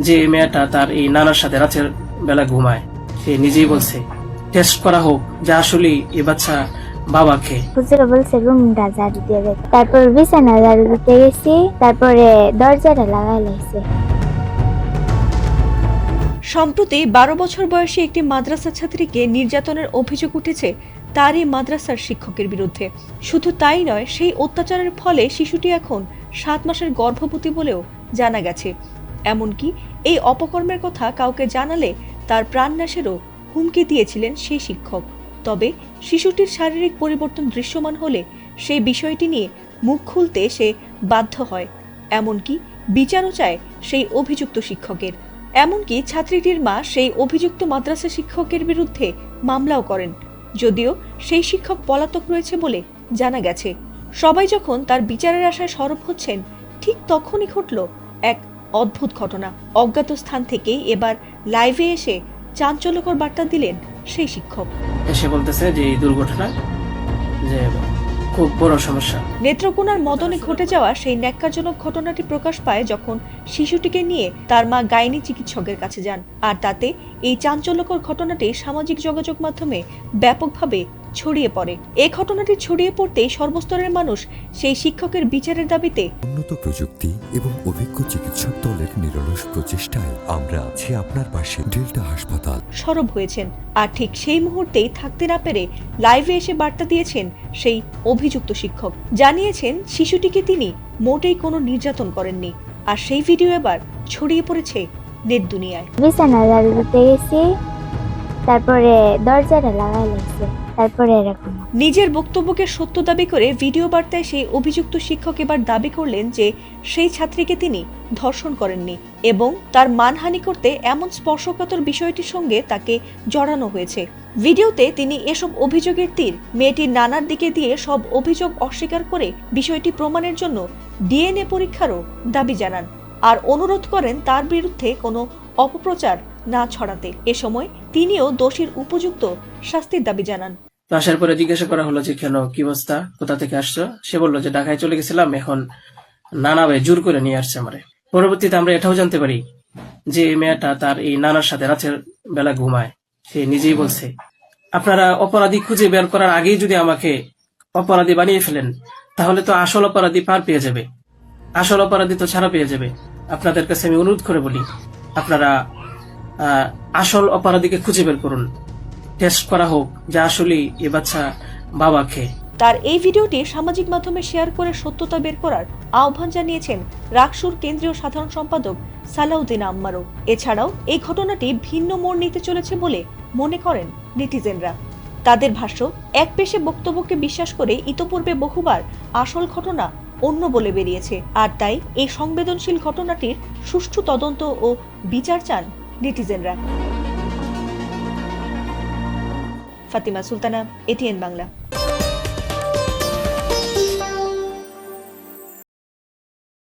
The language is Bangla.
যে মেয়েটা তার এই নানার সাথে রাতের বেলা ঘুমায়, সে নিজেই বলছে টেস্ট করা হোক যে আসলে এই বাচ্চা বাবাকে। হুজুরা বলছে রুমটা ঝাড়ু দিয়ে দিতে, তারপর বিছানা ঝাড়ু দিতে গেছি, তারপরে দরজাটা লাগাই লাইছে। সম্প্রতি 12 বছর বয়সী একটি মাদ্রাসা ছাত্রীকে নির্যাতনের অভিযোগ উঠেছে তারই মাদ্রাসার শিক্ষকের বিরুদ্ধে। শুধু তাই নয়, সেই অত্যাচারের ফলে শিশুটি এখন 7 মাসের গর্ভবতী বলেও জানা গেছে। এমনকি এই অপকর্মের কথা কাউকে জানালে তার প্রাণনাশেরও হুমকি দিয়েছিলেন সেই শিক্ষক। তবে শিশুটির শারীরিক পরিবর্তন দৃশ্যমান হলে সেই বিষয়টি নিয়ে মুখ খুলতে সে বাধ্য হয়। এমনকি বিচারও চায় সেই অভিযুক্ত শিক্ষকের। এমনকি ছাত্রীটির মা সেই অভিযুক্ত মাদ্রাসা শিক্ষকের বিরুদ্ধে মামলাও করেন, যদিও সেই শিক্ষক পলাতক রয়েছে বলে জানা গেছে। সবাই যখন তার বিচারের আশায় সরব হচ্ছেন, ঠিক তখনই ঘটল এক অদ্ভুত ঘটনা। অজ্ঞাত স্থান থেকে এবার লাইভে এসে চাঞ্চল্যকর বার্তা দিলেন সেই শিক্ষক। এসে বলতেছে যে এই দুর্ঘটনা যে খুব বড় সমস্যা। নেত্রকোনার মদনে ঘটে যাওয়া সেই ন্যাক্কারজনক ঘটনাটি প্রকাশ পায় যখন শিশুটিকে নিয়ে তার মা গাইনি চিকিৎসকের কাছে যান, আর তাতে এই চাঞ্চল্যকর ঘটনাটি সামাজিক যোগাযোগ মাধ্যমে ব্যাপকভাবে ছড়িয়ে পড়ে। এই ঘটনাটি ছড়িয়ে পড়তেই সর্বস্তরের মানুষ সেই শিক্ষকের বিচারের দাবিতে উন্নত প্রযুক্তি এবং অভিজ্ঞ চিকিৎসক দলের নিরলস প্রচেষ্টায় আমরা আছি আপনার পাশে। ডেল্টা হাসপাতাল সরব হয়েছেন। আর ঠিক সেই মুহূর্তেই থাকতে না পেরে লাইভে এসে বার্তা দিয়েছেন সেই অভিযুক্ত শিক্ষক। জানিয়েছেন শিশুটিকে তিনি মোটেই কোনো নির্যাতন করেননি। আর সেই ভিডিও এবার ছড়িয়ে পড়েছে নেট দুনিয়ায়। বিছানা ঝাড়ু দিতে গেছি, তারপরে দরজাটা লাগাই লাইছে, তারপরে এরকম। নিজের বক্তব্যকে সত্য দাবি করে ভিডিও বার্তায় সেই অভিযুক্ত শিক্ষক এবার দাবি করলেন যে সেই ছাত্রীকে তিনি ধর্ষণ করেননি এবং তার মানহানি করতে এমন স্পর্শকাতর বিষয়টির সঙ্গে তাকে জড়ানো হয়েছে। ভিডিওতে তিনি এসব অভিযোগের তীর মেয়েটির নানার দিকে দিয়ে সব অভিযোগ অস্বীকার করে বিষয়টি প্রমাণের জন্য ডিএনএ পরীক্ষারও দাবি জানান আর অনুরোধ করেন তার বিরুদ্ধে কোনো অপপ্রচার না ছড়াতে। এ সময় তিনিও দোষীর উপযুক্ত শাস্তির দাবি জানান। আসার পরে জিজ্ঞাসা করা হলো যে কেন, কি অবস্থা, কোথা থেকে আসছো? সে বললো যে ঢাকায় চলে গেছিলাম, এখন নানা ভাই জোর করে নিয়ে আসছে আমারে। পরবর্তীতে আমরা এটাও জানতে পারি যে এই মেয়েটা তার এই নানার সাথে রাতের বেলা ঘুমায়, সে নিজেই বলছে আপনারা অপরাধী খুঁজে বের করার আগেই যদি আমাকে অপরাধী বানিয়ে ফেলেন, তাহলে তো আসল অপরাধী পার পেয়ে যাবে, আসল অপরাধী তো ছাড়া পেয়ে যাবে। আপনাদের কাছে আমি অনুরোধ করে বলি, আপনারা আসল অপরাধীকে খুঁজে বের করুন, টেস্ট করা হোক যে আসলে এই বাচ্চা বাবাকে। তার এই ভিডিওটি সামাজিক মাধ্যমে শেয়ার করে সত্যতা বের করার আহ্বান জানিয়েছেন রাকসুর কেন্দ্রীয় সাধারণ সম্পাদক সালাউদ্দিন আম্মারও। এছাড়াও এই ঘটনাটি ভিন্ন মোড় নিতে চলেছে বলে মনে করেন নেটিজেনরা। তাদের ভাষ্য, এক পেশে বক্তব্যকে বিশ্বাস করে ইতোপূর্বে বহুবার আসল ঘটনা অন্য বলে বেরিয়েছে, আর তাই এই সংবেদনশীল ঘটনাটির সুষ্ঠু তদন্ত ও বিচার চান নেটিজেনরা। ফাতিমা সুলতানা, এটিএন বাংলা।